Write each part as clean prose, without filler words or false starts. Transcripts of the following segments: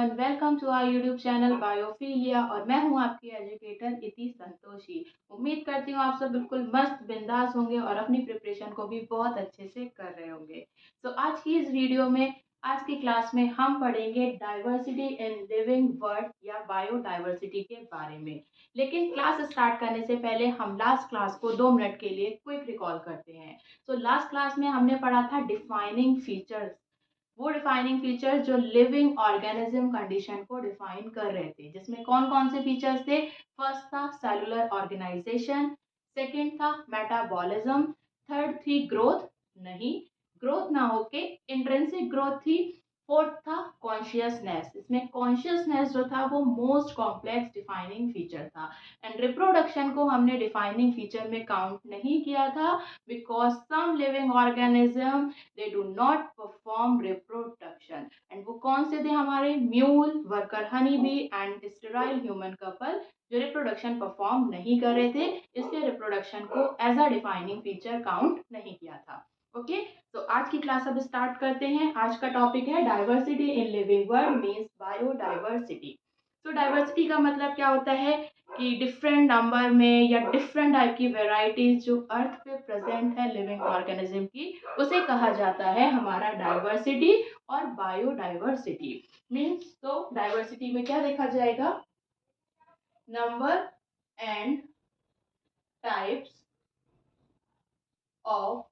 Everyone, welcome to our YouTube channel Biophilia और मैं हूं आपकी एजुकेटर इति संतोषी। उम्मीद करती हूं आप सब बिल्कुल मस्त बिंदास होंगे और अपनी प्रिपरेशन को भी बहुत अच्छे से कर रहे होंगे। आज की इस वीडियो में, आज की क्लास में हम पढ़ेंगे डाइवर्सिटी इन लिविंग वर्ल्ड या बायोडाइवर्सिटी के बारे में। लेकिन क्लास स्टार्ट करने से पहले हम लास्ट क्लास को 2 मिनट के लिए क्विक रिकॉल करते हैं। लास्ट क्लास में हमने पढ़ा था डिफाइनिंग फीचर्स, वो डिफाइनिंग फीचर्स जो लिविंग ऑर्गेनिज्म कंडीशन को डिफाइन कर रहे थे, जिसमें कौन कौन से फीचर्स थे। फर्स्ट था सेलुलर ऑर्गेनाइजेशन, सेकंड था मेटाबॉलिज्म, थर्ड थी ग्रोथ, नहीं ग्रोथ ना होके इंट्रिंसिक ग्रोथ थी, फोर्थ था कॉन्शियसनेस। इसमें कॉन्शियसनेस जो था वो मोस्ट कॉम्प्लेक्स डिफाइनिंग फीचर था। एंड रिप्रोडक्शन को हमने डिफाइनिंग फीचर में काउंट नहीं किया था because some living organism they do not perform reproduction. And वो कौन से थे हमारे, mule, worker honey bee and sterile human couple, जो रिप्रोडक्शन परफॉर्म नहीं कर रहे थे, इसलिए रिप्रोडक्शन को as a defining feature count नहीं किया था। ओके, तो आज की क्लास अब स्टार्ट करते हैं। आज का टॉपिक है diversity in living world means biodiversity. Diversity का मतलब क्या होता है कि डिफरेंट नंबर में या डिफरेंट टाइप की वेराइटीज जो अर्थ पे प्रेजेंट है लिविंग ऑर्गेनिज्म की, उसे कहा जाता है हमारा डाइवर्सिटी और बायोडाइवर्सिटी मींस। तो डाइवर्सिटी में क्या देखा जाएगा, number and types of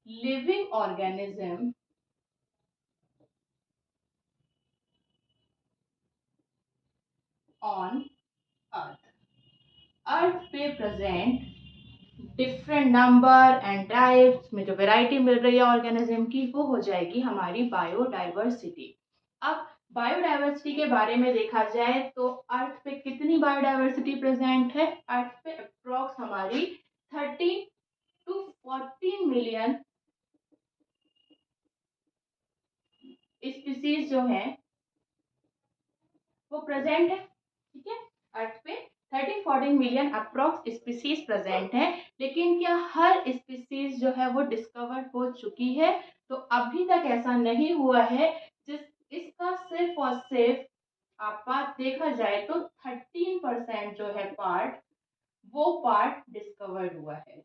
living organism on earth. Earth पे present different number and types में जो वैरायटी मिल रही है ऑर्गेनिज्म की, वो हो जाएगी हमारी बायोडाइवर्सिटी। अब बायोडाइवर्सिटी के बारे में देखा जाए तो अर्थ पे कितनी बायोडाइवर्सिटी प्रेजेंट है। अर्थ पे अप्रोक्स हमारी 13 to 14 मिलियन स्पीसीज जो है वो प्रेजेंट है। ठीक है, अर्थ पे 13-14 मिलियन अप्रोक्स स्पीसीज प्रेजेंट है। लेकिन क्या हर स्पीसीज जो है वो डिस्कवर हो चुकी है? तो अभी तक ऐसा नहीं हुआ है। जिस इसका सिर्फ और सिर्फ आप बात देखा जाए तो 13% जो है पार्ट, वो पार्ट डिस्कवर्ड हुआ है।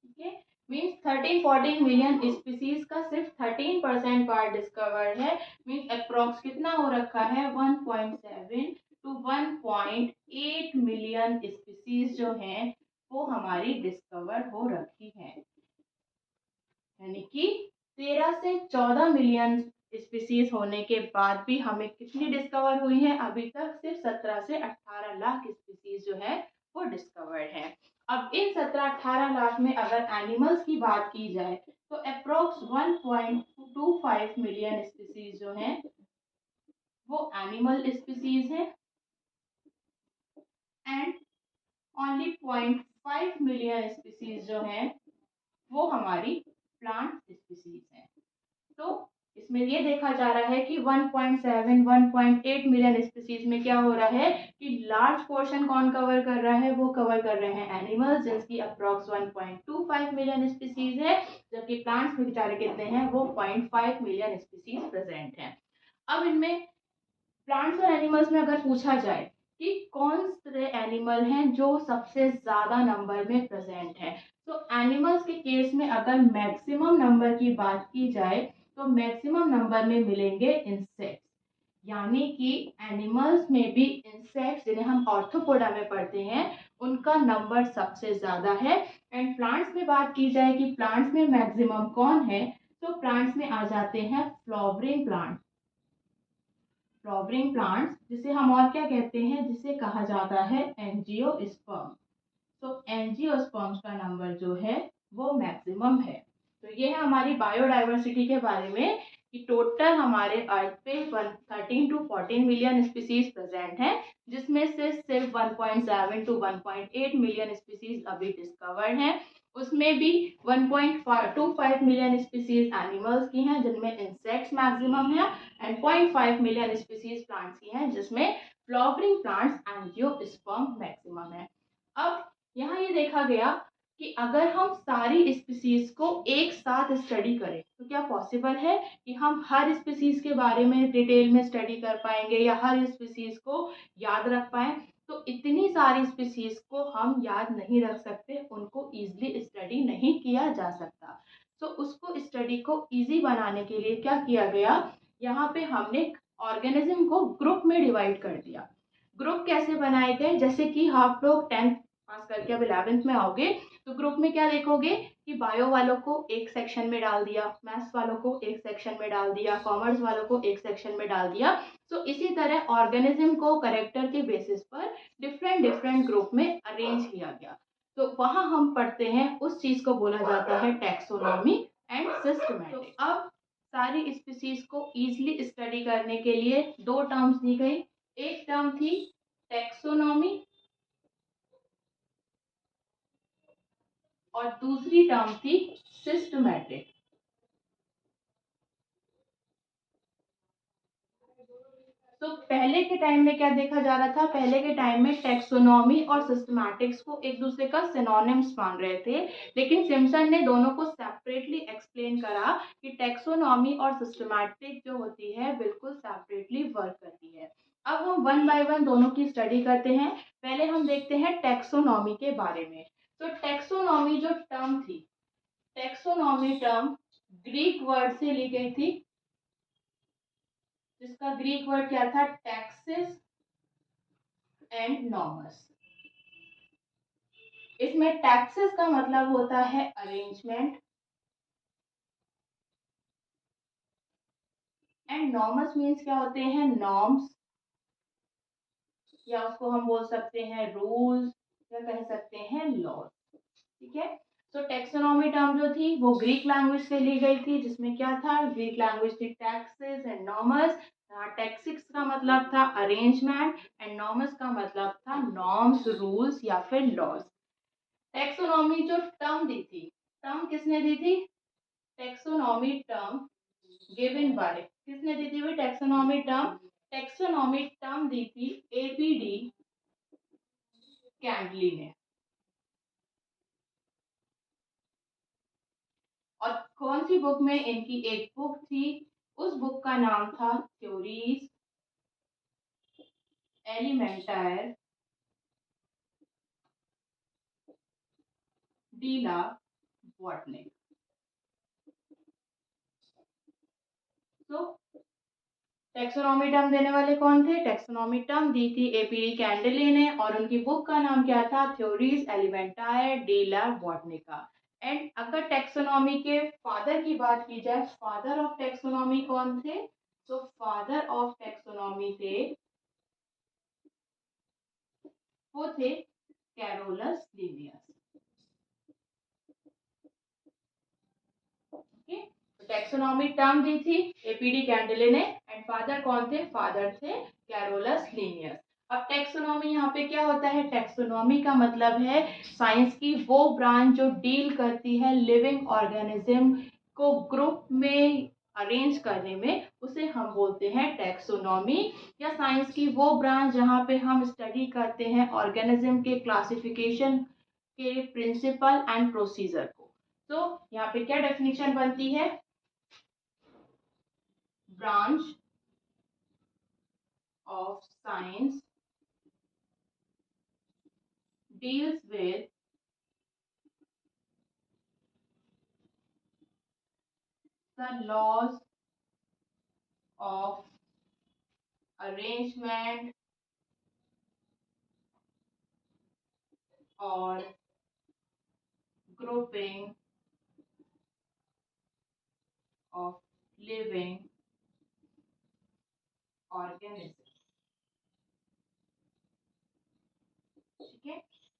ठीक है, मीन्स 13-14 मिलियन स्पीसीज का सिर्फ 13% पार्ट डिस्कवर्ड है। मीन्स अप्रोक्स कितना हो रखा है, 1.7 to 1.8 मिलियन स्पीसीज जो हैं वो हमारी डिस्कवर हो रखी है। यानी कि 13 से 14 मिलियन स्पीसीज होने के बाद भी हमें कितनी डिस्कवर हुई है, अभी तक सिर्फ 17 से 18 लाख स्पीसीज जो है वो डिस्कवर्ड है। अब इन 17-18 लाख में अगर एनिमल्स की बात की जाए तो अप्रोक्स 1.25 मिलियन स्पीसीज जो हैं वो एनिमल स्पीसीज हैं एंड ओनली 0.5 मिलियन स्पीसीज जो हैं वो हमारी प्लांट स्पीसीज हैं। तो इसमें ये देखा जा रहा है कि 1.7-1.8 मिलियन स्पीसीज में क्या हो रहा है कि लार्ज पोर्शन कौन कवर कर रहा है, वो कवर कर रहे हैं एनिमल्स, जिसकी अप्रोक्स 1.25 मिलियन स्पीसीज है, जबकि प्लांट्स में बेचारे कितने हैं, वो 0.5 मिलियन स्पीसीज प्रेजेंट हैं। अब इनमें प्लांट्स और एनिमल्स में अगर पूछा जाए कि कौन से एनिमल हैं जो सबसे ज्यादा नंबर में प्रेजेंट हैं, तो एनिमल्स के केस में अगर मैक्सिमम नंबर की बात की जाए तो मैक्सिमम नंबर में मिलेंगे इंसेक्ट्स। यानी कि एनिमल्स में भी इंसेक्ट्स, जिन्हें हम ऑर्थोपोडा में पढ़ते हैं, उनका नंबर सबसे ज्यादा है। एंड प्लांट्स में बात की जाए कि प्लांट्स में मैक्सिमम कौन है, तो प्लांट्स में आ जाते हैं फ्लावरिंग प्लांट्स। फ्लावरिंग प्लांट्स जिसे हम और क्या कहते हैं, जिसे कहा जाता है एंजियोस्पर्म। तो एंजियोस्पर्म्स का नंबर जो है वो मैक्सिमम है। तो ये है हमारी बायोडाइवर्सिटी के बारे में कि टोटल हमारे अर्थ पे 13 to 14 मिलियन स्पीसीज प्रेजेंट हैं, जिसमें से सिर्फ 1.7 to 1.8 मिलियन स्पीसीज अभी डिस्कवर्ड हैं। उसमें भी 1.25 मिलियन स्पीसीज एनिमल्स की हैं, जिनमें इंसेक्ट्स मैक्सिमम है, एंड 0.5 मिलियन स्पीसीज प्लांट्स की हैं, जिसमें फ्लावरिंग प्लांट्स एंजियोस्पर्म मैक्सिमम है। अब यहाँ ये देखा गया कि अगर हम सारी स्पीसीज को एक साथ स्टडी करें तो क्या पॉसिबल है कि हम हर स्पीसीज के बारे में डिटेल में स्टडी कर पाएंगे या हर स्पीसीज को याद रख पाएं। तो इतनी सारी स्पीसीज को हम याद नहीं रख सकते, उनको ईजिली स्टडी नहीं किया जा सकता। तो उसको स्टडी को ईजी बनाने के लिए क्या किया गया, यहाँ पे हमने ऑर्गेनिज्म को ग्रुप में डिवाइड कर दिया। ग्रुप कैसे बनाए गए, जैसे कि आप लोग 10th पास करके अब 11th में आओगे तो ग्रुप में क्या देखोगे कि बायो वालों को एक सेक्शन में डाल दिया, मैथ्स वालों को एक सेक्शन में डाल दिया, कॉमर्स वालों को एक सेक्शन में डाल दिया। तो इसी तरह ऑर्गेनिज्म को कैरेक्टर के बेसिस पर डिफरेंट डिफरेंट ग्रुप में अरेंज किया गया। तो वहां हम पढ़ते हैं, उस चीज को बोला जाता है टैक्सोनॉमी एंड सिस्टमैटिक। तो अब सारी स्पीसीज को इजीली स्टडी करने के लिए दो टर्म्स दी गई। एक टर्म थी टैक्सोनॉमी और दूसरी टर्म थी सिस्टमैटिक। तो पहले के टाइम में क्या देखा जा रहा था, पहले के टाइम में टैक्सोनॉमी और सिस्टमैटिक्स को एक दूसरे का सिनोनिम्स मान रहे थे, लेकिन सिम्पसन ने दोनों को सेपरेटली एक्सप्लेन करा कि टैक्सोनॉमी और सिस्टमैटिक जो होती है बिल्कुल सेपरेटली वर्क करती है। अब हम वन बाय वन दोनों की स्टडी करते हैं। पहले हम देखते हैं टैक्सोनॉमी के बारे में। तो टैक्सोनॉमी जो टर्म थी, टैक्सोनॉमी टर्म ग्रीक वर्ड से ली गई थी, जिसका ग्रीक वर्ड क्या था, टैक्सिस एंड नॉमस। इसमें टैक्सिस का मतलब होता है अरेंजमेंट एंड नॉमस मीन्स क्या होते हैं, नॉर्म्स, या उसको हम बोल सकते हैं रूल्स, या कह सकते हैं लॉज। ठीक है। तो टैक्सोनॉमी टर्म जो थी वो ग्रीक लैंग्वेज से ली गई थी, जिसमें क्या था, ग्रीक लैंग्वेज थी टैक्सिस एंड नॉमस। टैक्सिस का मतलब था अरेंजमेंट एंड नॉमस का मतलब था नॉर्म्स, रूल्स या फिर लॉज। टैक्सोनॉमी जो टर्म दी थी, टर्म किसने दी थी, टैक्सोनॉमी टर्म गिवन बाय, किसने दी थी वो टैक्सोनॉमी टर्म, टैक्सोनॉमी टर्म दी थी एपीडी कैंडली ने। और कौन सी बुक में, इनकी एक बुक थी, उस बुक का नाम था थ्योरीज एलिमेंटायर डी ला बॉटनिक। तो टैक्सोनॉमी टर्म देने वाले कौन थे, टैक्सोनॉमी टर्म दी थी एपीडी कैंडले ने, और उनकी बुक का नाम क्या था, theories elementaire de la botanica. And अगर टैक्सोनॉमी के फादर की बात की जाए, फादर ऑफ टैक्सोनॉमी कौन थे, तो फादर ऑफ टैक्सोनॉमी थे, वो थे कैरोलस लिनियस। टैक्सोनॉमी टर्म दी थी एपीडी कैंडले ने एंड फादर कौन थे, फादर थे कैरोलस लिनियस। अब टैक्सोनॉमी यहाँ पे क्या होता है, टैक्सोनॉमी का मतलब है साइंस की वो ब्रांच जो डील करती है लिविंग ऑर्गेनिज्म को ग्रुप में अरेंज करने में, उसे हम बोलते हैं टैक्सोनॉमी। या साइंस की वो ब्रांच जहाँ पे हम स्टडी करते हैं ऑर्गेनिज्म के क्लासिफिकेशन के प्रिंसिपल एंड प्रोसीजर को। तो यहाँ पे क्या डेफिनेशन बनती है, branch of science deals with the laws of arrangement or grouping of living organisms। ठीक है,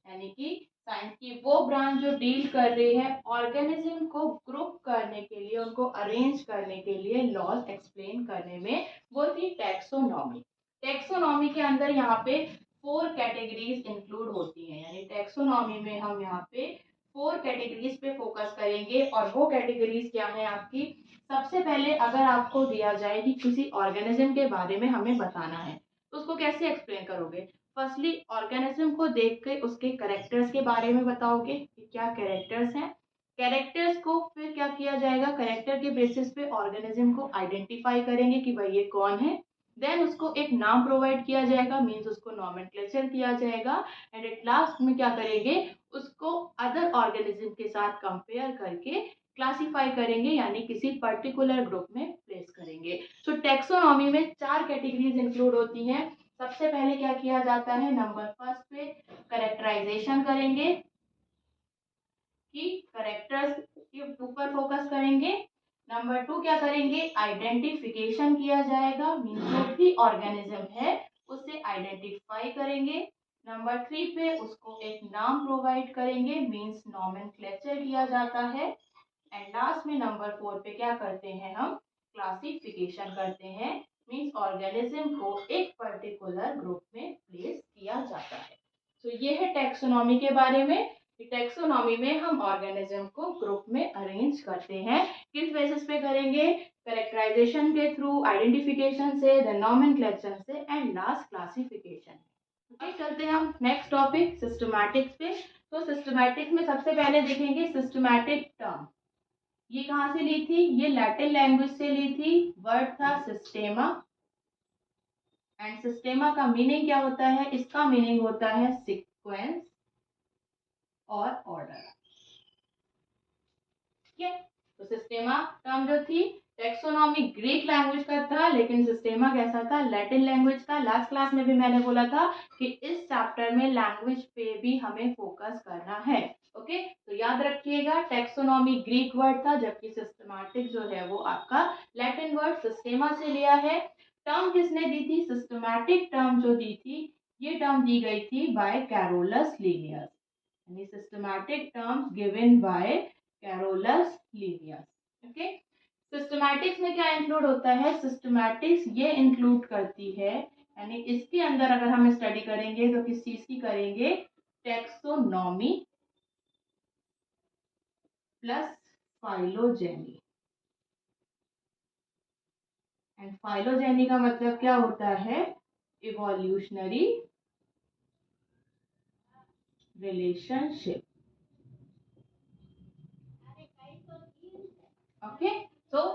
यानी कि साइंस की वो ब्रांच जो डील कर रही है ऑर्गेनिज्म को ग्रुप करने के लिए, उनको अरेंज करने के लिए, लॉज एक्सप्लेन करने में, वो थी टैक्सोनॉमी। टैक्सोनॉमी के अंदर यहाँ पे 4 कैटेगरीज इंक्लूड होती हैं, यानी टैक्सोनॉमी में हम यहाँ पे 4 कैटेगरीज पे फोकस करेंगे। और वो कैटेगरीज क्या है आपकी, सबसे पहले अगर आपको दिया जाए कि किसी ऑर्गेनिज्म के बारे में हमें बताना है तो उसको कैसे एक्सप्लेन करोगे, फर्स्टली ऑर्गेनिज्म को देख के उसके कैरेक्टर्स के बारे में बताओगे कि क्या कैरेक्टर्स हैं। कैरेक्टर्स को फिर क्या किया जाएगा, कैरेक्टर के बेसिस पे ऑर्गेनिज्म को आइडेंटिफाई करेंगे कि भाई ये कौन है। देन उसको एक नाम प्रोवाइड किया जाएगा, मीन्स उसको नॉमेनक्लेचर किया जाएगा। एंड एट लास्ट में क्या करेंगे, उसको अदर ऑर्गेनिज्म के साथ कंपेयर करके क्लासिफाई करेंगे, यानी किसी पर्टिकुलर ग्रुप में प्लेस करेंगे। सो टेक्सोनॉमी में 4 कैटेगरीज इंक्लूड होती हैं। सबसे पहले क्या किया जाता है, नंबर फर्स्ट पे करेक्टराइजेशन करेंगे कि करेक्टर्स के ऊपर फोकस करेंगे। नंबर 2 क्या करेंगे, आइडेंटिफिकेशन किया जाएगा, मीन्स जो भी ऑर्गेनिज्म है उसे आइडेंटिफाई करेंगे। नंबर 3 पे उसको एक नाम प्रोवाइड करेंगे, मीन्स नॉमेनक्लेचर किया जाता है। एंड लास्ट में नंबर 4 पे क्या करते हैं, हम क्लासिफिकेशन करते हैं, मीन्स ऑर्गेनिज्म को एक पर्टिकुलर ग्रुप में प्लेस किया जाता है। तो ये है टैक्सोनॉमी के बारे में। टैक्सोनॉमी में हम ऑर्गेनिज्म को ग्रुप में अरेंज करते हैं। किस बेसिस पे करेंगे, कैरेक्टराइजेशन के थ्रू, आइडेंटिफिकेशन से, देन नॉमेनक्लेचर से, एंड लास्ट क्लासिफिकेशन। ओके, चलते हैं हम नेक्स्ट टॉपिक सिस्टमैटिक्स पे। तो सिस्टमैटिक्स में सबसे पहले देखेंगे सिस्टमैटिक टर्म। ये कहाँ से ली थी, ये लैटिन लैंग्वेज से ली थी। वर्ड था सिस्टेमा। एंड सिस्टेमा का मीनिंग क्या होता है, इसका मीनिंग होता है सीक्वेंस और ऑर्डर। ठीक है, तो सिस्टेमा टर्म जो थी, टेक्सोनॉमी ग्रीक लैंग्वेज का था, लेकिन सिस्टेमा कैसा था, लैटिन लैंग्वेज का। लास्ट क्लास में भी मैंने बोला था कि इस चैप्टर में लैंग्वेज पे भी हमें फोकस करना है। ओके, तो याद रखिएगा टेक्सोनॉमी ग्रीक वर्ड था, जबकि सिस्टमैटिक जो है वो आपका लैटिन वर्ड सिस्टेमा से लिया है। टर्म किसने दी थी, सिस्टमैटिक टर्म जो दी थी, ये टर्म दी गई थी बाय कैरोलस लीनियस, यानी systematic terms given by Carolus Linnaeus. Okay, systematics में क्या इंक्लूड होता है, सिस्टमैटिक्स ये इंक्लूड करती है, यानी इसके अंदर अगर हम स्टडी करेंगे तो किस चीज की करेंगे, taxonomy plus phylogeny. And phylogeny का मतलब क्या होता है, इवोल्यूशनरी रिलेशनशिप। ओके, तो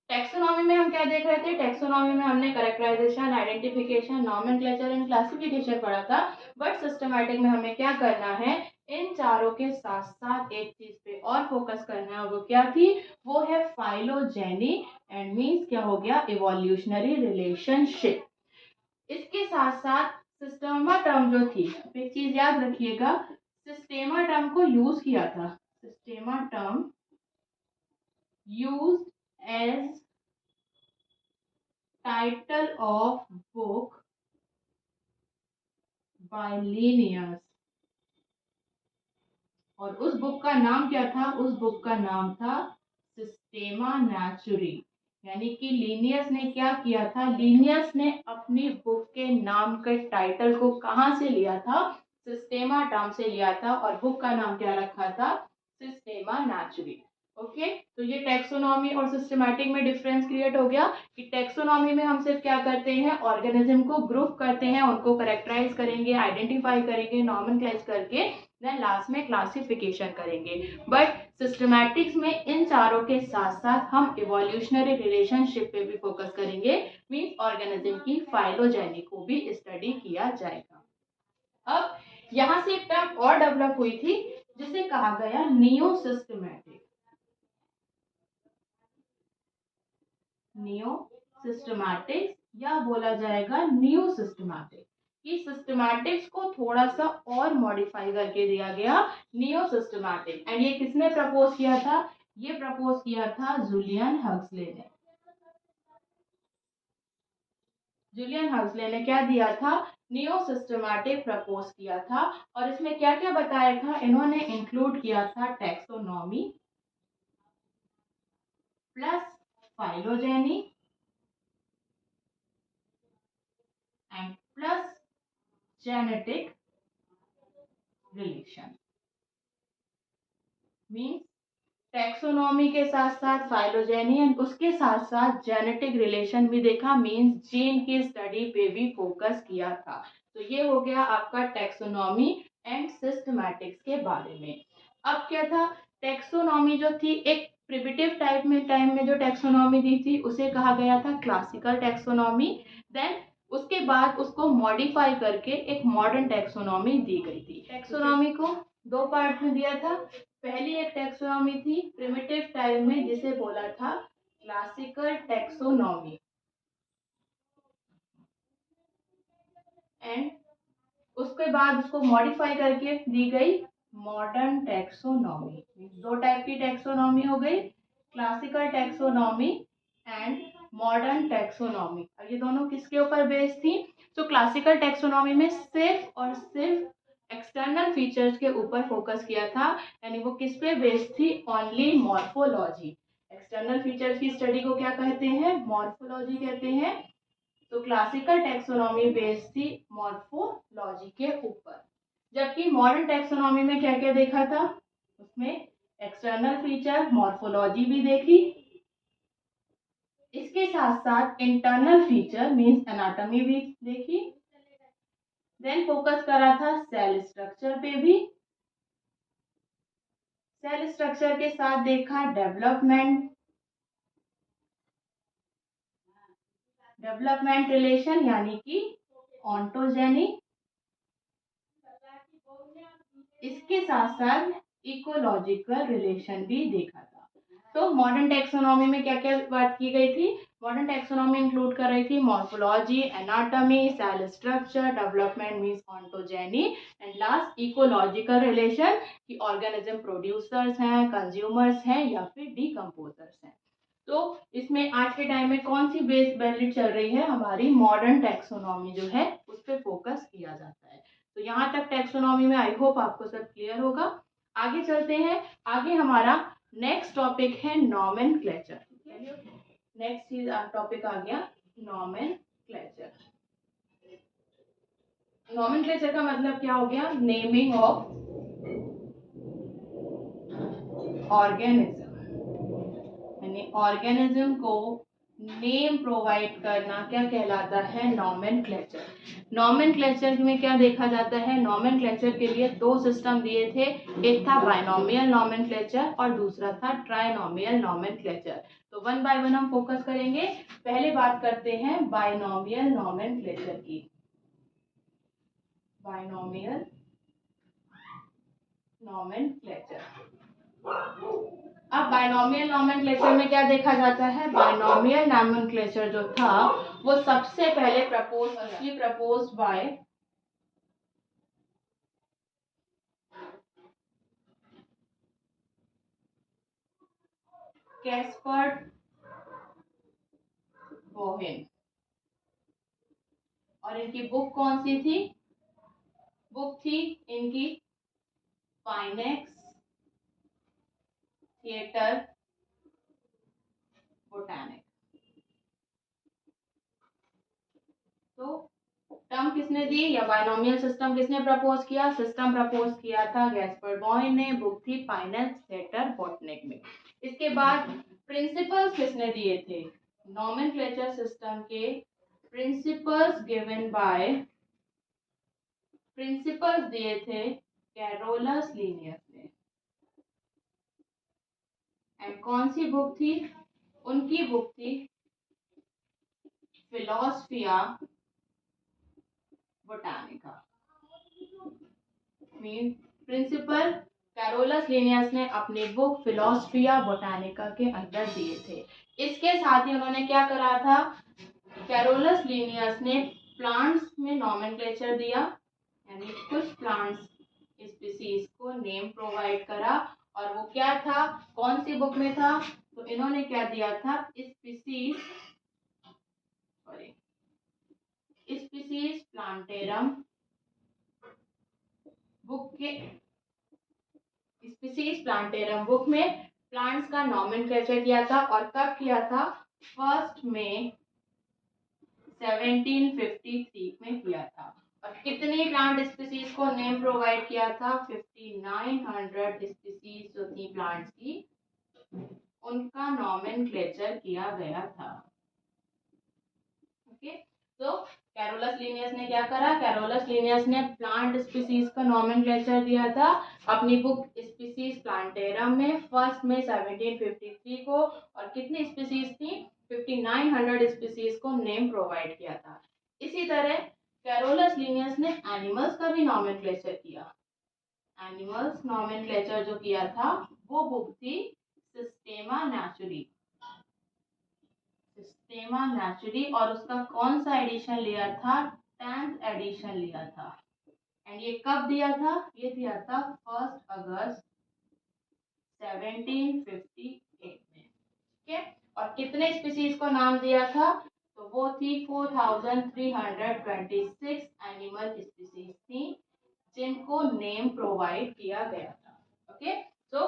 टेक्सोनॉमी में हम क्या देख रहे थे, टेक्सोनॉमी में हमने characterisation, identification, nomenclature and classification पढ़ा था। बट सिस्टमैटिक में हमें क्या करना है, इन चारों के साथ साथ एक चीज पे और फोकस करना है, वो क्या थी, वो है फाइलोजेनी। एंड मीन्स क्या हो गया, इवोल्यूशनरी रिलेशनशिप। इसके साथ साथ सिस्टेमा टर्म जो थी, एक चीज याद रखिएगा, सिस्टेमा टर्म को यूज किया था, सिस्टेमा term used as title of book by Linnaeus। और उस बुक का नाम क्या था, उस बुक का नाम था सिस्टेमा नेचुरी। यानी कि लीनियस ने क्या किया था, लीनियस ने अपनी बुक के नाम के टाइटल को कहाँ से लिया था, सिस्टेमा टर्म से लिया था, और बुक का नाम क्या रखा था, सिस्टेमा नेचुरी। ओके, तो ये टेक्सोनॉमी और सिस्टमैटिक में डिफरेंस क्रिएट हो गया कि टेक्सोनॉमी में हम सिर्फ क्या करते हैं, ऑर्गेनिज्म को ग्रुप करते हैं, उनको कैरेक्टराइज करेंगे, आइडेंटिफाई करेंगे, नॉमेनक्लेचर करके, देन लास्ट में क्लासिफिकेशन करेंगे। बट सिस्टमैटिक्स में इन चारों के साथ साथ हम इवोल्यूशनरी रिलेशनशिप पे भी फोकस करेंगे, मींस ऑर्गेनिज्म की फाइलोजेनी को भी स्टडी किया जाएगा। अब यहां से एक टर्म और डेवलप हुई थी जिसे कहा गया नियो सिस्टमैटिक। नियो सिस्टमैटिक्स या बोला जाएगा न्यू सिस्टमैटिक, कि सिस्टमैटिक्स को थोड़ा सा और मॉडिफाई करके दिया गया, नियो सिस्टमैटिक। एंड ये किसने प्रपोज किया था, ये प्रपोज किया था जूलियन हक्सले ने। जूलियन हक्सले ने क्या दिया था, नियो सिस्टमैटिक प्रपोज किया था। और इसमें क्या क्या बताया था, इन्होंने इंक्लूड किया था taxonomy plus phylogeny and plus genetic relation. Means taxonomy के साथ साथ फाइलोजेनी एंड उसके साथ साथ जेनेटिक रिलेशन भी देखा, मीन्स जीन की स्टडी पे भी फोकस किया था। तो ये हो गया आपका टैक्सोनॉमी एंड सिस्टमैटिक्स के बारे में। अब क्या था, टैक्सोनॉमी जो थी एक प्रिमिटिव टाइम में जो टैक्सोनॉमी दी थी उसे कहा गया था क्लासिकल टैक्सोनॉमी। देन उसके बाद उसको मॉडिफाई करके एक मॉडर्न टैक्सोनॉमी दी गई थी। टैक्सोनॉमी को दो पार्ट में दिया था। पहली एक टैक्सोनॉमी थी प्रिमिटिव टाइम में जिसे बोला था क्लासिकल टैक्सोनॉमी, एंड उसके बाद उसको मॉडिफाई करके दी गई मॉडर्न टैक्सोनॉमी। दो टाइप की टैक्सोनॉमी हो गई, classical taxonomy and modern taxonomy. अब ये दोनों किसके ऊपर बेस्ड थी? तो क्लासिकल टैक्सोनॉमी में सिर्फ और सिर्फ एक्सटर्नल फीचर्स के ऊपर फोकस किया था, यानी वो किस पे बेस्ड थी? Only morphology. एक्सटर्नल फीचर्स की स्टडी को क्या कहते हैं? मॉर्फोलॉजी कहते हैं। तो क्लासिकल टैक्सोनॉमी बेस्ड थी मॉर्फोलॉजी के ऊपर, जबकि मॉडर्न टैक्सोनॉमी में क्या क्या देखा था? उसमें एक्सटर्नल फीचर, मॉर्फोलॉजी भी देखी, इसके साथ साथ इंटरनल फीचर मींस एनाटॉमी भी देखी। देन फोकस करा था सेल स्ट्रक्चर पे भी। सेल स्ट्रक्चर के साथ देखा डेवलपमेंट रिलेशन यानी कि ऑन्टोजेनी। इसके साथ साथ इकोलॉजिकल रिलेशन भी देखा था। तो मॉडर्न टैक्सोनॉमी में क्या क्या बात की गई थी? मॉडर्न टैक्सोनॉमी इंक्लूड कर रही थी morphology, anatomy, cell structure, development means ontogeny, and last ecological relation कि ऑर्गेनिज्म प्रोड्यूसर्स हैं, कंज्यूमर्स हैं या फिर डिकम्पोजर्स हैं। तो इसमें आज के टाइम में कौन सी बेस वैल्यू चल रही है? हमारी मॉडर्न टैक्सोनॉमी जो है उस पर फोकस किया जाता है। तो यहाँ तक टैक्सोनॉमी में आई होप आपको सब क्लियर होगा। आगे चलते हैं। आगे हमारा नेक्स्ट टॉपिक है नॉमेनक्लेचर। नेक्स्ट चीज टॉपिक आ गया नॉमेनक्लेचर। नॉमेनक्लेचर का मतलब क्या हो गया? नेमिंग ऑफ ऑर्गेनिज्म, यानी ऑर्गेनिज्म को नेम प्रोवाइड करना क्या कहलाता है? नॉमेनक्लेचर। नॉमेनक्लेचर में क्या देखा जाता है? नॉमेनक्लेचर के लिए दो सिस्टम दिए थे, एक था बायनॉमियल नॉमेनक्लेचर और दूसरा था ट्राइनॉमियल नॉमेनक्लेचर। तो वन बाय वन हम फोकस करेंगे। पहले बात करते हैं बायनॉमियल नॉमेनक्लेचर की। Binomial nomenclature. अब बायनॉमियल नॉमेनक्लेचर में क्या देखा जाता है? बायनॉमियल नॉमेनक्लेचर जो था वो सबसे पहले प्रपोज बाय कैस्पर्ड बोहेन, और इनकी बुक कौन सी थी? बुक थी इनकी फाइनेक्स थिएटर बोटैनिक। तो टर्म किसने दी या बायनॉमियल सिस्टम किसने प्रपोज किया? सिस्टम प्रपोज किया था गैस्पर्ड बॉहेन ने, बुक थी फाइनेक्स थिएटर बोटैनिक में। इसके बाद प्रिंसिपल्स किसने दिए थे? नॉमेनक्लेचर सिस्टम के प्रिंसिपल्स दिए थे कैरोलस लीनियस ने। एंड कौन सी बुक थी? उनकी बुक थी philosophia botanica. Mean principal Carolus Linnaeus ने अपनी बुक फिलोसफिया बोटानिका के अंदर दिए थे। इसके साथ ही उन्होंने क्या करा था? कैरोलस लीनियस ने प्लांट्स में नॉमेनक्लेचर दिया, यानी कुछ प्लांट्स स्पीसीज को नेम प्रोवाइड करा। और वो क्या था? कौन सी बुक में था? तो इन्होंने क्या दिया था? स्पीसीज प्लांटेरम बुक के स्पीसीज प्लांटेरम बुक में प्लांट्स का नॉमेनक्लेचर किया था। और कब किया था? 1 मई 1753 में किया था। और कितनी प्लांट स्पीसीज को नेम प्रोवाइड किया था? 5900 स्पीसीज जो थी प्लांट्स की, उनका नॉमेनक्लेचर किया गया था। ओके, तो कैरोलस लिनियस ने क्या करा, कैरोलस लिनियस ने प्लांट स्पीसीज का नॉमेनक्लेचर दिया था अपनी बुक स्पीसीज प्लांटेरम में फर्स्ट में 1753 को, और कितनी स्पीसीज थी, 5900 स्पीसीज को नेम प्रोवाइड किया था। इसी तरह कैरोलस लिनियस ने एनिमल्स का भी नॉमेनक्लेचर किया। एनिमल्स नॉमेनक्लेचर जो किया था वो बुक थी सिस्टेमा नेचुरी, सिस्टेमा नेचुरी, और उसका कौन सा एडिशन लिया था, 10th एडिशन लिया था। एंड ये कब दिया था, ये दिया था 1 अगस्त 1758 में, ठीक है। और कितने स्पीसीज को नाम दिया था, तो वो थी 4326 एनिमल स्पीसीज थी जिनको नेम प्रोवाइड किया गया था। ओके, सो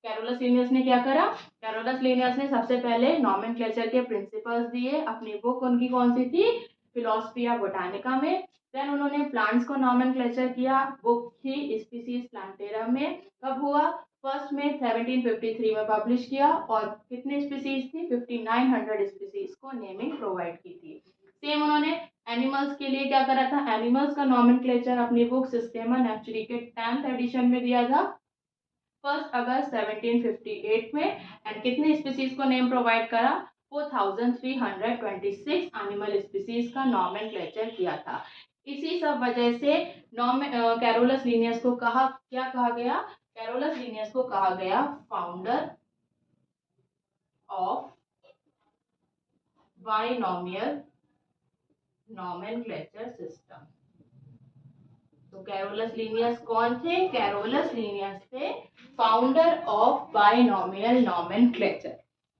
कैरोलस लिनियस ने क्या करा, कैरोलस लिनियस ने सबसे पहले नॉमेनक्लेचर के प्रिंसिपल्स दिए। अपनी बुक उनकी कौन सी थी, फिलोसफिया बोटानिका में। देन उन्होंने प्लांट्स को नॉमेनक्लेचर किया, बुक थी स्पीसीज प्लांटेरम में। कब हुआ, फर्स्ट में 1753 में पब्लिश किया, और कितनी स्पीसीज थी, 5900 स्पीसीज को नेमिंग प्रोवाइड की थी। सेम उन्होंने एनिमल्स के लिए क्या करा था, एनिमल्स का नॉमेनक्लेचर अपनी बुक सिस्टेमा नेचुरी के 10th एडिशन में दिया था 1 अगस्त 1758 में। एंड कितने स्पीसीज को नेम प्रोवाइड करा, 4326 एनिमल स्पीसीज का नॉमेनक्लेचर किया था। इसी सब वजह से कैरोलस लिनियस को क्या कहा गया, कैरोलस लिनियस को कहा गया founder of binomial nomenclature system. तो कैरोलस लिनियस कौन थे, कैरोलस लिनियस थे फाउंडर ऑफ बाइनोमियल नॉमेनक्लेचर,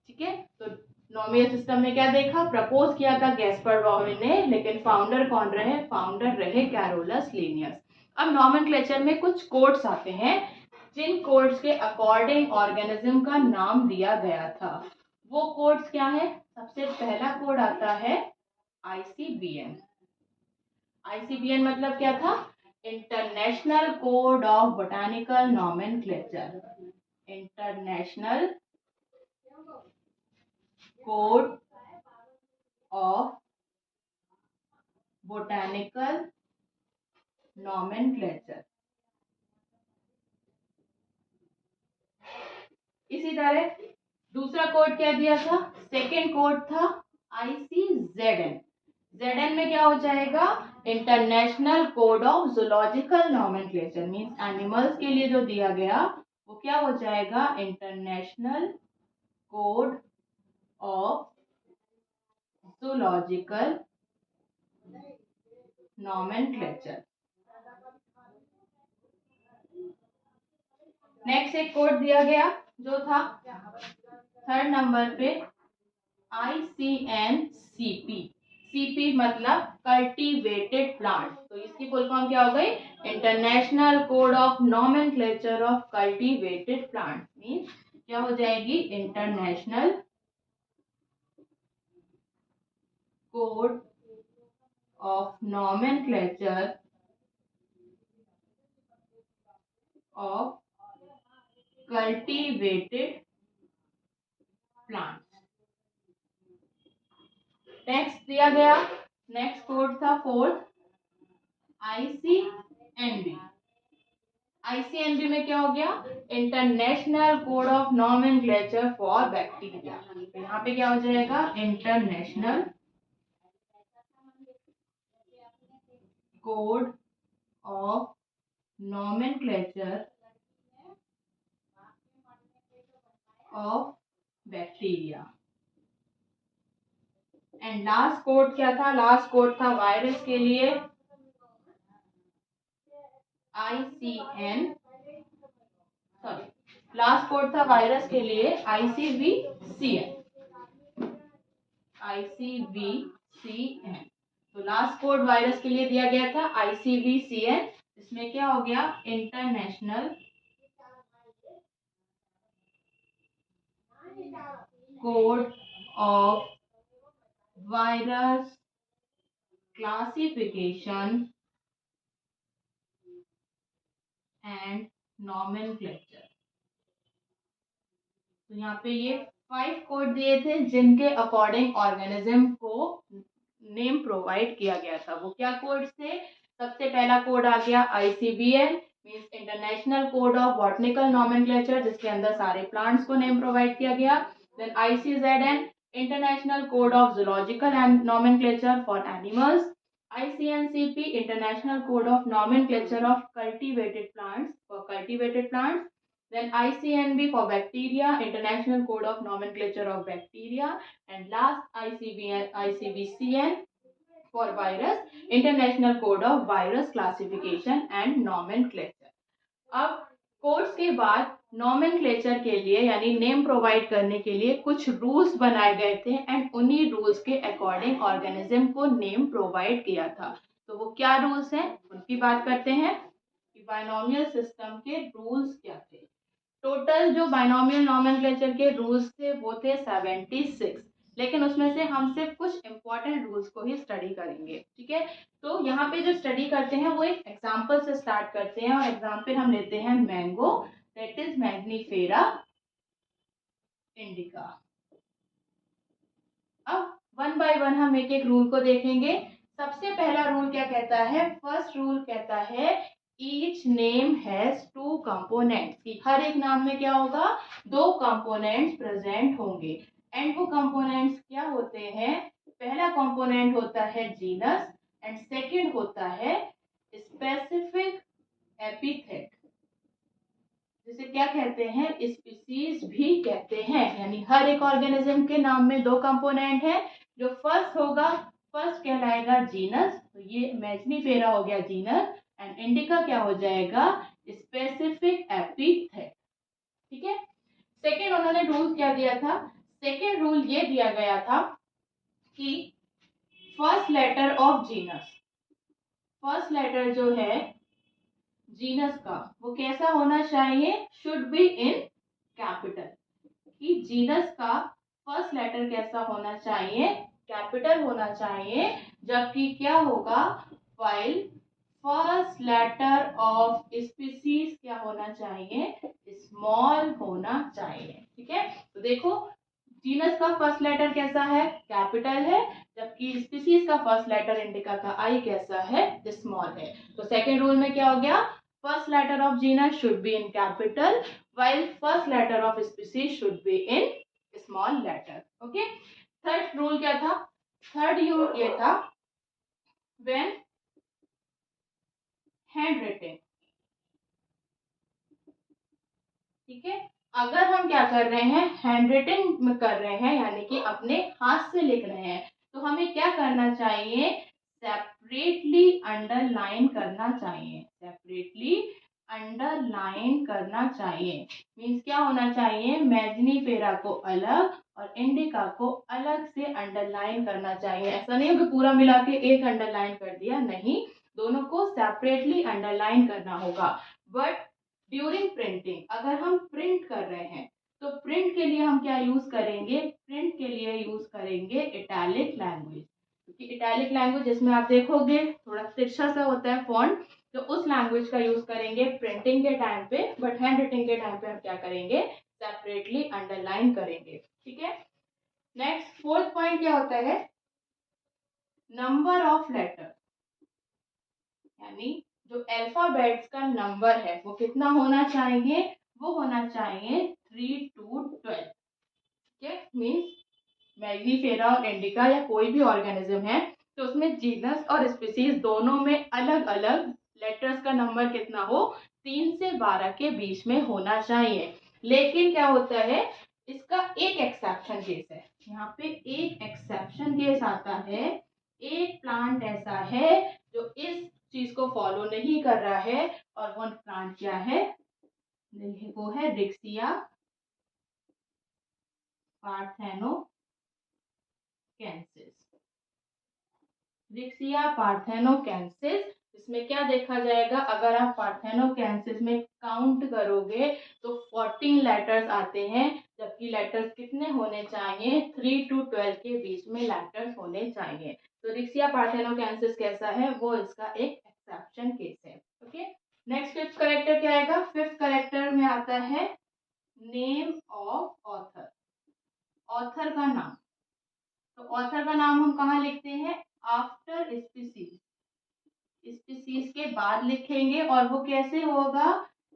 ठीक है। तो नॉमिनल सिस्टम में क्या देखा, प्रपोज किया था गैस्पर बाउलिन ने, लेकिन फाउंडर कौन रहे, फाउंडर रहे कैरोलस लिनियस। अब नॉमेनक्लेचर में कुछ कोड्स आते हैं जिन कोड्स के अकॉर्डिंग ऑर्गेनिज्म का नाम दिया गया था। वो कोड्स क्या है, सबसे पहला कोड आता है ICBN। ICBN मतलब क्या था, international code of botanical nomenclature, international code of botanical nomenclature. इसी तरह दूसरा कोड क्या दिया था, सेकेंड कोड था ICZN। ZN में क्या हो जाएगा, international code of zoological nomenclature, means animals के लिए जो दिया गया वो क्या हो जाएगा, international code of zoological nomenclature. Next एक कोड दिया गया जो था थर्ड नंबर पे ICNCP। CP मतलब कल्टीवेटेड प्लांट, तो इसकी फुल फॉर्म क्या हो गई, international code of nomenclature of cultivated plant, means क्या हो जाएगी, international code of nomenclature of cultivated plant. Next दिया गया, नेक्स्ट कोड था फोर्थ ICNB। ICNB में क्या हो गया, international code of nomenclature for bacteria. तो यहाँ पे क्या हो जाएगा, international code of nomenclature of bacteria. And last code क्या था, लास्ट कोड था वायरस के लिए लास्ट कोड था वायरस के लिए ICVCN। तो लास्ट कोड वायरस के लिए दिया गया था ICVCN। इसमें क्या हो गया, international code of virus classification and nomenclature. तो यहाँ पे ये 5 कोड दिए थे जिनके अकॉर्डिंग ऑर्गेनिज्म को नेम प्रोवाइड किया गया था। वो क्या कोड्स थे? सबसे पहला कोड आ गया ICBN, means international code of botanical nomenclature, जिसके अंदर सारे प्लांट्स को नेम प्रोवाइड किया गया। Then ICZN, international code of zoological and nomenclature for animals. ICNCP, international code of nomenclature of cultivated plants for cultivated plants. Then ICNB for bacteria, International Code of Nomenclature of Bacteria, and last ICBCN for virus, International Code of Virus Classification and Nomenclature. अब codes के बाद nomenclature के लिए यानी name provide करने के लिए कुछ रूल्स बनाए गए थे एंड उन्हीं रूल्स के अकॉर्डिंग ऑर्गेनिज्म को नेम प्रोवाइड किया था। तो वो क्या रूल्स हैं उनकी बात करते हैं कि बायनोमियल सिस्टम के रूल्स क्या थे। टोटल जो बायनोमियल नॉमेनक्लेचर के रूल्स थे वो थे 76, लेकिन उसमें से हम सिर्फ कुछ इंपॉर्टेंट रूल्स को ही स्टडी करेंगे। ठीक है, तो यहाँ पे जो स्टडी करते हैं वो एक एग्जांपल से स्टार्ट करते हैं और एग्जांपल हम लेते हैं mango, that is Mangifera indica. अब वन बाय वन हम एक एक रूल को देखेंगे। सबसे पहला रूल क्या कहता है? फर्स्ट रूल कहता है each name has two components, कि हर एक नाम में क्या होगा? दो कंपोनेंट्स प्रेजेंट होंगे। एंड वो कंपोनेंट्स क्या होते हैं? पहला कंपोनेंट होता है जीनस एंड सेकंड होता है स्पेसिफिक एपिथेट, जिसे क्या कहते हैं? स्पीसीज भी कहते हैं। यानी हर एक ऑर्गेनिज्म के नाम में दो कंपोनेंट है। जो फर्स्ट होगा, फर्स्ट कहलाएगा जीनस, तो ये मैग्नीफेरा हो गया जीनस, एंड इंडिका क्या हो जाएगा? Specific epithet. ठीक है, सेकेंड उन्होंने रूल क्या दिया था? सेकेंड रूल ये दिया गया था कि first letter of genus, first letter जो है जीनस का वो कैसा होना चाहिए? शुड बी इन कैपिटल, कि जीनस का फर्स्ट लेटर कैसा होना चाहिए? कैपिटल होना चाहिए। जबकि क्या होगा? While first letter of species क्या होना चाहिए? स्मॉल होना चाहिए। ठीक है, तो देखो जीनस का फर्स्ट लेटर कैसा है? कैपिटल है, जबकि स्पीसीज का फर्स्ट लेटर इंडिका का आई कैसा है? स्मॉल है। तो सेकेंड रूल में क्या हो गया? First letter of genus should be in capital while first letter of species should be in small letter. Okay, third rule क्या था? थर्ड रूल ये था when handwritten, ठीक है, अगर हम क्या कर रहे हैं? हैंड रिटन में कर रहे हैं, यानी कि अपने हाथ से लिख रहे हैं, तो हमें क्या करना चाहिए? सेपरेटली अंडरलाइन करना चाहिए। सेपरेटली अंडरलाइन करना चाहिए मीन्स क्या होना चाहिए? मैग्नीफेरा को अलग और इंडिका को अलग से अंडरलाइन करना चाहिए। ऐसा नहीं हो कि पूरा मिला के एक अंडरलाइन कर दिया, नहीं, दोनों को सेपरेटली अंडरलाइन करना होगा। बट ड्यूरिंग प्रिंटिंग, अगर हम प्रिंट कर रहे हैं तो प्रिंट के लिए हम क्या यूज करेंगे? प्रिंट के लिए यूज करेंगे इटैलिक लैंग्वेज, क्योंकि इटैलिक लैंग्वेज जिसमें आप देखोगे थोड़ा तिरछा सा होता है फॉन्ट, तो उस लैंग्वेज का यूज करेंगे प्रिंटिंग के टाइम पे। बट हैंड राइटिंग के टाइम पे हम क्या करेंगे? सेपरेटली अंडरलाइन करेंगे। ठीक है, नेक्स्ट फोर्थ पॉइंट क्या होता है? नंबर ऑफ लेटर, यानी जो अल्फाबेट्स का नंबर है वो कितना होना चाहिए? वो होना चाहिए 3 to 12। ठीक है, मीन्स मैग्नीफेरा और इंडिका या कोई भी ऑर्गेनिज्म है तो उसमें जीनस और स्पीसीज दोनों में अलग अलग लेटर्स का नंबर कितना हो? 3 से 12 के बीच में होना चाहिए। लेकिन क्या होता है? इसका एक एक्सेप्शन केस है। यहाँ पे एक एक्सेप्शन केस आता है। एक प्लांट ऐसा है जो इस चीज को फॉलो नहीं कर रहा है, और वो प्लांट क्या है? वो है रिक्सिया पार्थेनोकेंसिस। रिक्सिया पार्थेनोकेंसिस, इसमें क्या देखा जाएगा? अगर आप पार्थेनोकेंसिस में काउंट करोगे तो 14 लेटर्स आते हैं, जबकि लेटर्स कितने होने चाहिए? 3 to 12 के बीच में लेटर्स होने चाहिए। तो रिक्सिया पार्थेनोकेंसिस कैसा है? वो इसका एक एक्सेप्शन केस है। ओके, नेक्स्ट फिफ्थ करेक्टर क्या आएगा? फिफ्थ करेक्टर में आता है नेम ऑफ ऑथर, ऑथर का नाम। तो ऑथर का नाम हम कहाँ लिखते हैं? आफ्टर स्पीसीज, स्पीसीज के बाद लिखेंगे और वो कैसे होगा,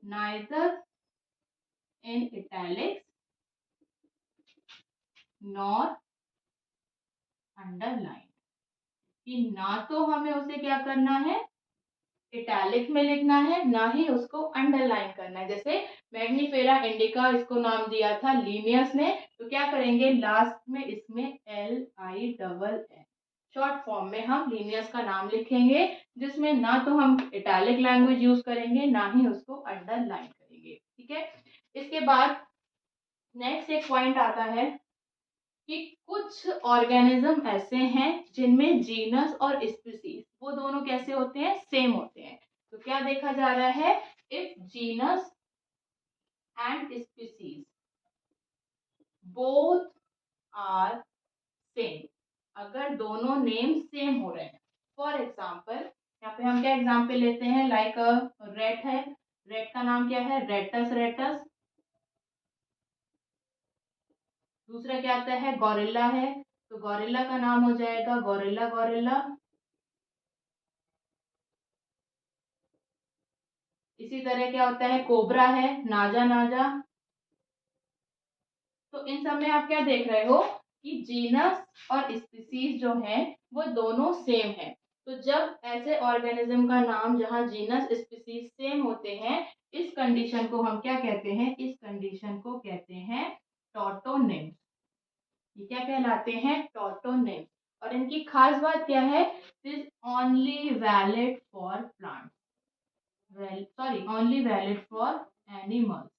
neither in italics nor underline, कि ना तो हमें उसे क्या करना है, इटैलिक में लिखना है, ना ही उसको अंडरलाइन करना है। जैसे मैग्नीफेरा इंडिका इसको नाम दिया था लीनियस ने, तो क्या करेंगे, लास्ट में इसमें LINN शॉर्ट फॉर्म में हम लीनियस का नाम लिखेंगे, जिसमें ना तो हम इटैलिक लैंग्वेज यूज करेंगे, ना ही उसको अंडरलाइन करेंगे। ठीक है, इसके बाद नेक्स्ट एक पॉइंट आता है कि कुछ ऑर्गेनिज्म ऐसे हैं जिनमें जीनस और स्पीसीज वो दोनों कैसे होते हैं, सेम होते हैं। तो क्या देखा जा रहा है, if genus and species both are same, अगर दोनों नेम सेम हो रहे हैं। फॉर एग्जाम्पल यहाँ पे हम क्या एग्जाम्पल लेते हैं, लाइक रेट है, रेट का नाम क्या है, रेटस रेटस। दूसरा क्या आता है, गौरिल्ला है, तो गौरिल्ला का नाम हो जाएगा गौरिल्ला गौरिल्ला। इसी तरह क्या होता है, कोबरा है, नाजा नाजा। तो इन सब में आप क्या देख रहे हो कि जीनस और स्पीसीज जो है वो दोनों सेम है। तो जब ऐसे ऑर्गेनिज्म का नाम जहाँ जीनस स्पीसीज सेम होते हैं, इस कंडीशन को हम क्या कहते हैं, इस कंडीशन को कहते हैं टॉटोनिम्स। ये क्या कहलाते हैं, टॉटोनिम्स। और इनकी खास बात क्या है, this only valid for plant, sorry only valid for animals.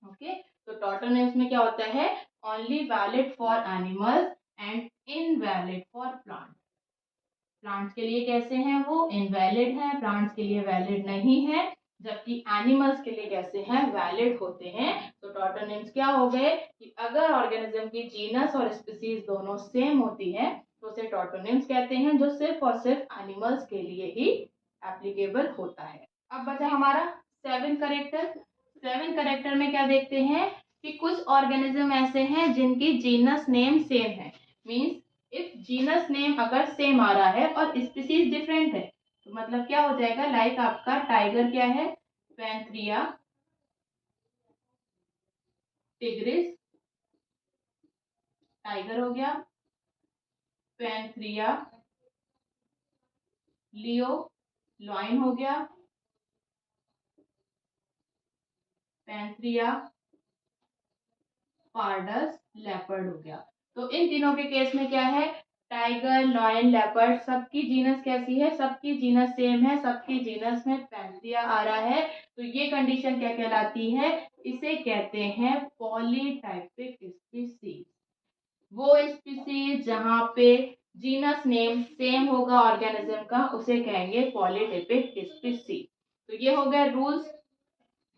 Okay, तो टॉटोनिम्स में क्या होता है, only valid for animals and invalid for plant. Plants के लिए कैसे हैं, वो इनवैलिड है, प्लांट्स के लिए वैलिड नहीं है, जबकि एनिमल्स के लिए कैसे हैं, वैलिड होते हैं। तो टॉटोनिम्स क्या हो गए कि अगर ऑर्गेनिज्म की जीनस और स्पीसीज दोनों सेम होती है तो उसे टॉटोनिम्स कहते हैं, जो सिर्फ और सिर्फ एनिमल्स के लिए ही एप्लीकेबल होता है। अब बचा हमारा 7 करेक्टर। 7 करेक्टर में क्या देखते हैं कि कुछ ऑर्गेनिज्म ऐसे हैं जिनकी जीनस नेम सेम है, मींस इफ जीनस नेम अगर सेम आ रहा है और स्पीसीज डिफरेंट है, तो मतलब क्या हो जाएगा, लाइक आपका टाइगर क्या है, पैंथ्रिया टिग्रिस, टाइगर हो गया, पैंथ्रिया लियो लॉइन हो गया, पैंथ्रिया पार्डस लेपर्ड हो गया। तो इन तीनों के केस में क्या है, टाइगर लॉयन लेपर्ड सबकी जीनस कैसी है, सबकी जीनस सेम है, सबकी जीनस में पैंथ्रिया आ रहा है। तो ये कंडीशन क्या कहलाती है, इसे कहते हैं पॉलीटाइपिक स्पीसीज। वो स्पीसीज जहां पे जीनस नेम सेम होगा ऑर्गेनिज्म का, उसे कहेंगे पॉलीटाइपिक स्पीसीज। तो ये हो गए रूल्स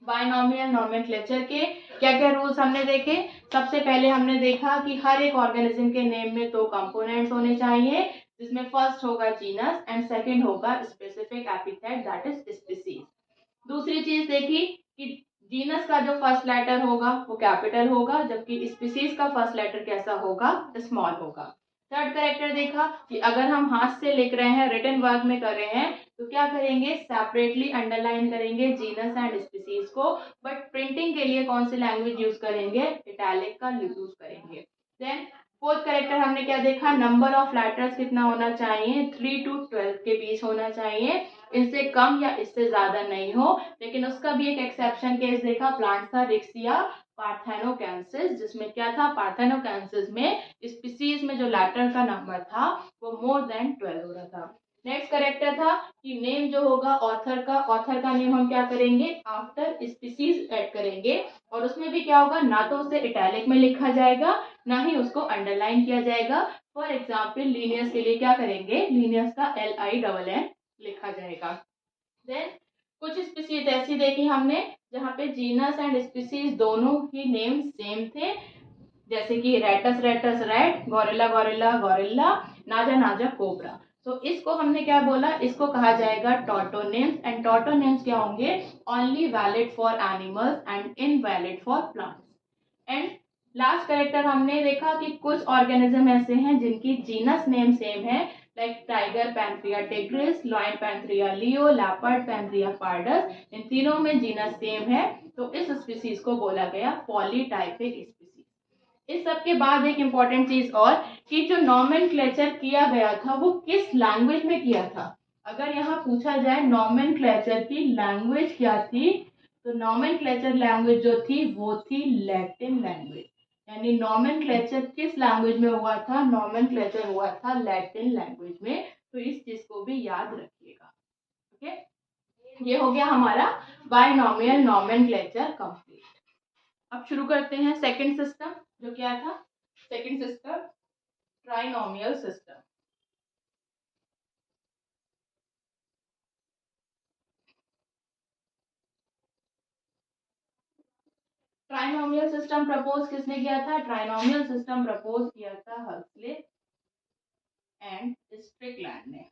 बायनॉमियल नॉमेनक्लेचर के। क्या क्या रूल्स हमने देखे, सबसे पहले हमने देखा कि हर एक ऑर्गेनिज्म के नेम में 2 कंपोनेंट्स होने चाहिए, जिसमें फर्स्ट होगा जीनस एंड सेकंड होगा specific epithet that is species. दूसरी चीज देखी कि जीनस का जो फर्स्ट लेटर होगा वो कैपिटल होगा, जबकि स्पीसीज का फर्स्ट लेटर कैसा होगा, स्मॉल होगा। थर्ड करेक्टर देखा कि अगर हम हाथ से लिख रहे हैं, रिटन वर्क में कर रहे हैं, तो क्या करेंगे, सेपरेटली अंडरलाइन करेंगे जीनस एंड स्पीसीज को, बट प्रिंटिंग के लिए कौन सी लैंग्वेज यूज करेंगे, इटैलिक का यूज करेंगे। देन फोर्थ करेक्टर हमने क्या देखा, नंबर ऑफ लेटर्स कितना होना चाहिए, 3 to 12 के बीच होना चाहिए, इससे कम या इससे ज्यादा नहीं हो। लेकिन उसका भी एक एक्सेप्शन केस देखा, प्लांट था रिक्सिया पार्थेनोकेंसिस, जिसमें क्या था, पार्थेनोकेंसिस में स्पीसीज में जो लेटर का नंबर था वो मोर देन 12 हो रहा था। नेक्स्ट करेक्टर था कि नेम जो होगा ऑथर का, ऑथर का नेम हम क्या करेंगे, आफ्टर स्पीसीज ऐड करेंगे, और उसमें भी क्या होगा, ना तो उसे इटैलिक में लिखा जाएगा, ना ही उसको अंडरलाइन किया जाएगा। फॉर एग्जाम्पल लीनियस के लिए क्या करेंगे, लीनियस का LINN लिखा जाएगा। देन कुछ स्पीसीज ऐसी देखी हमने जहाँ पे जीनस एंड स्पीसीज दोनों ही नेम सेम थे, जैसे कि rattus rattus rat, gorilla gorilla gorilla, naja naja cobra. तो इसको हमने क्या बोला, इसको कहा जाएगा टॉटोनिम्स, एंड टॉटोनिम्स क्या होंगे, only valid for animals and invalid for plants. And last character हमने देखा कि कुछ ऑर्गेनिज्म ऐसे हैं जिनकी जीनस नेम सेम है लाइक टाइगर पैंथ्रिया टिग्रिस, लॉयन पैंथ्रिया लियो, लेपर्ड पैंथ्रिया पार्डस, इन तीनों में जीनस सेम है, तो इस स्पीसीज को बोला गया पॉलीटाइपिक स्पीसीज। इस सब के बाद एक इम्पॉर्टेंट चीज और कि जो नॉमेनक्लेचर किया गया था वो किस लैंग्वेज में किया था। अगर यहाँ पूछा जाए नॉमेनक्लेचर की लैंग्वेज क्या थी, तो नॉमेनक्लेचर लैंग्वेज जो थी वो थी लैटिन लैंग्वेज। यानी नॉमेनक्लेचर किस लैंग्वेज में हुआ था, नॉमेनक्लेचर हुआ था लैटिन लैंग्वेज में। तो इस चीज को भी याद रखिएगा। ओके, ये हो गया हमारा बायनॉमियल नॉमेनक्लेचर कंप्लीट। अब शुरू करते हैं सेकंड सिस्टम, जो क्या था second system, trinomial system. Trinomial system propose किसने किया था, ट्राइनॉमियल सिस्टम प्रपोज किया था हक्सले एंड स्ट्रिकलैंड ने।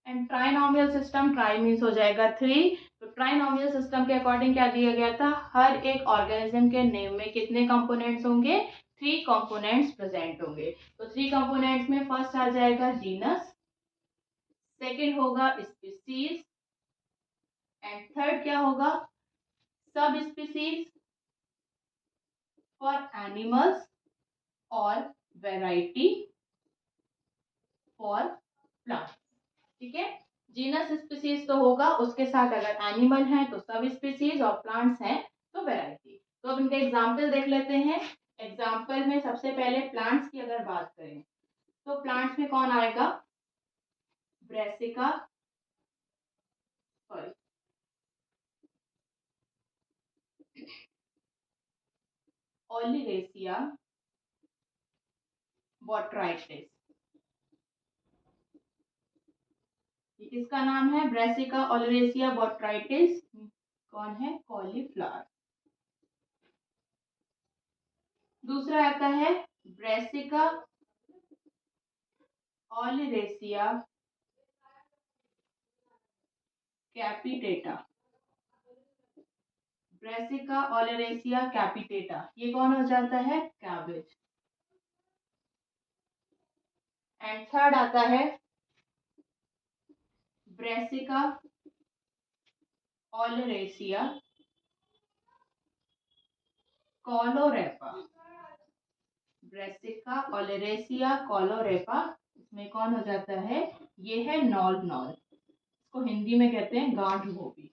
And trinomial system, try means हो जाएगा 3, तो ट्राइनॉमियल सिस्टम के अकॉर्डिंग क्या दिया गया था, हर एक ऑर्गेनिज्म के नेम में कितने कंपोनेंट्स होंगे, 3 कंपोनेंट्स प्रेजेंट होंगे। तो 3 कंपोनेंट्स में फर्स्ट आ जाएगा जीनस, सेकंड होगा स्पीसीज, एंड थर्ड क्या होगा, सब स्पीसीज फॉर एनिमल्स और वैरायटी फॉर प्लांट। ठीक है, जीनस स्पीसीज तो होगा, उसके साथ अगर एनिमल है तो सब स्पीसीज और प्लांट्स हैं तो वैरायटी। तो अब इनके एग्जाम्पल देख लेते हैं। एग्जाम्पल में सबसे पहले प्लांट्स की अगर बात करें तो प्लांट्स में कौन आएगा, ब्रेसिका, सॉरी ओलिरेसिया बोट्राइटिस। ये किसका नाम है, ब्रेसिका ओलिरेसिया बोट्राइटिस, कौन है, कॉलीफ्लावर। दूसरा आता है ब्रेसिका ओलिरेसिया कैपिटेटा, ब्रेसिका ओलिरेसिया कैपिटेटा, ये कौन हो जाता है, कैबेज। एंड थर्ड आता है ब्रेसिका ओलिरेसिया कोलोरेपा, ब्रेसिका ओलिरेसिया कोलोरेपा, इसमें कौन हो जाता है, ये है नॉल नॉल, इसको हिंदी में कहते हैं गांठ गोभी।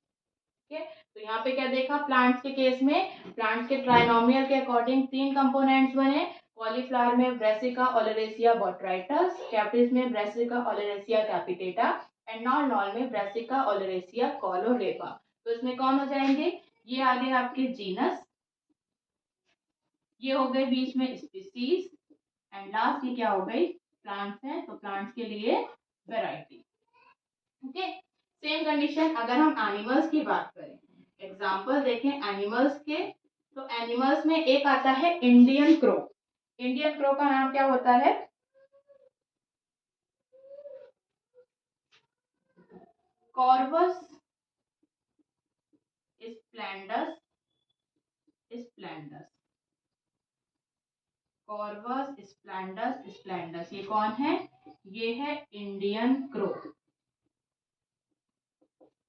ठीक है, तो यहाँ पे क्या देखा, प्लांट्स के केस में प्लांट्स के ट्राइनोमियल के अकॉर्डिंग 3 कंपोनेंट्स बने, कॉलीफ्लावर में ब्रेसिका ओलिरेसिया बोट्राइटस, कैप्रिस में Brassica oleracea कैपिटेटा, and knoll knoll में ब्रेसिका ओलिरेसिया कोलोरेपा। तो इसमें कौन हो जाएंगे, ये आ गए आपके जीनस, ये हो गए बीच में स्पीसीज, एंड लास्ट ये क्या हो गई, प्लांट्स हैं, तो प्लांट्स के लिए वैरायटी। ओके, सेम कंडीशन अगर हम एनिमल्स की बात करें, एग्जाम्पल देखें एनिमल्स के, तो एनिमल्स में एक आता है इंडियन क्रो। इंडियन क्रो का नाम क्या होता है, कॉर्वस स्प्लेंडस, स्प्लेंडस, कॉर्वस स्प्लेंडस स्प्लेंडस, ये कौन है, ये है इंडियन क्रो।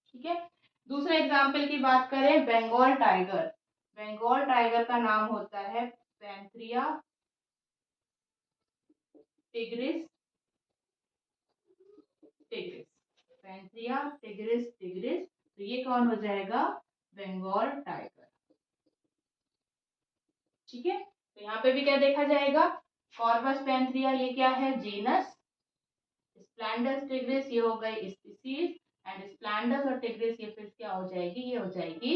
ठीक है, दूसरे एग्जाम्पल की बात करें बंगाल टाइगर, बंगाल टाइगर का नाम होता है पैंथ्रिया टिग्रिस, टिग्रिस, पैंथ्रिया टिग्रिस टिग्रिस, तो ये कौन हो जाएगा, बंगाल टाइगर। ठीक है, तो यहाँ पे भी क्या देखा जाएगा, कॉर्वस पैंथ्रिया ये क्या है, जीनस, स्प्लेंडस टिग्रिस ये हो गई स्पीसीज, एंड स्प्लेंडस और टिग्रिस ये फिर क्या हो जाएगी, ये हो जाएगी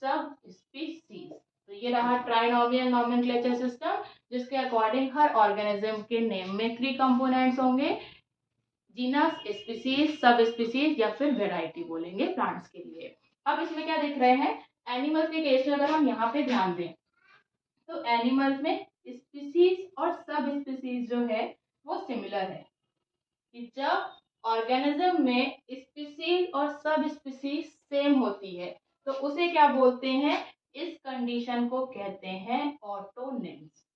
सब स्पीसीज। तो ये रहा ट्राइनोमियल नोमेनक्लेचर सिस्टम, जिसके अकॉर्डिंग हर ऑर्गेनिज्म के नेम में 3 कंपोनेंट्स होंगे, जीनस, स्पीसीज, सब स्पीसीज या फिर वेराइटी बोलेंगे प्लांट्स के लिए। अब इसमें क्या दिख रहे हैं, एनिमल्स के केस में अगर हम यहाँ पे ध्यान दें तो एनिमल्स में स्पीसीज और सब स्पीसीज जो है वो सिमिलर है, कि जब ऑर्गेनिज्म में स्पीसीज और सब स्पीसीज सेम होती है तो उसे क्या बोलते हैं, इस कंडीशन को कहते हैं ऑटोनिम्स।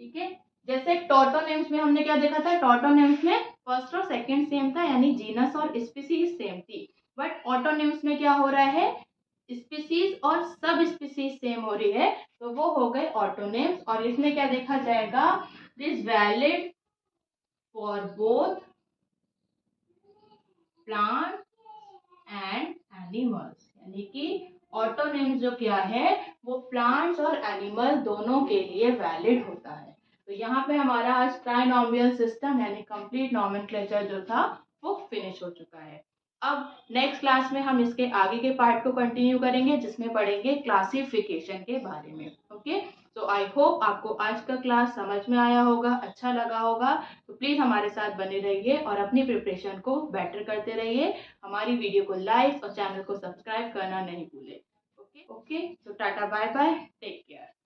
ठीक है। जैसे टॉटोनिम्स में हमने क्या देखा था, टॉटोनिम्स में फर्स्ट और सेकंड सेम था, यानी जीनस और स्पीसीज सेम थी। बट ऑटोनिम्स में क्या हो रहा है, स्पीसीज और सब स्पीसीज सेम हो रही है, तो वो हो गए ऑटोनिम्स। और इसमें क्या देखा जाएगा, this valid for both plant and animals, यानी कि ऑटोनिम्स जो क्या है वो प्लांट्स और एनिमल दोनों के लिए वैलिड होता है। तो यहाँ पे हमारा आज ट्राइनोमियल सिस्टम यानी कंप्लीट नॉमेनक्लेचर जो था वो फिनिश हो चुका है। अब नेक्स्ट क्लास में हम इसके आगे के पार्ट को कंटिन्यू करेंगे, जिसमें पढ़ेंगे क्लासिफिकेशन के बारे में। ओके, तो आई होप आपको आज का क्लास समझ में आया होगा, अच्छा लगा होगा। तो प्लीज़ हमारे साथ बने रहिए और अपनी प्रिपरेशन को बेटर करते रहिए। हमारी वीडियो को लाइक और चैनल को सब्सक्राइब करना नहीं भूलें। ओके ओके, तो tata bye bye, take care.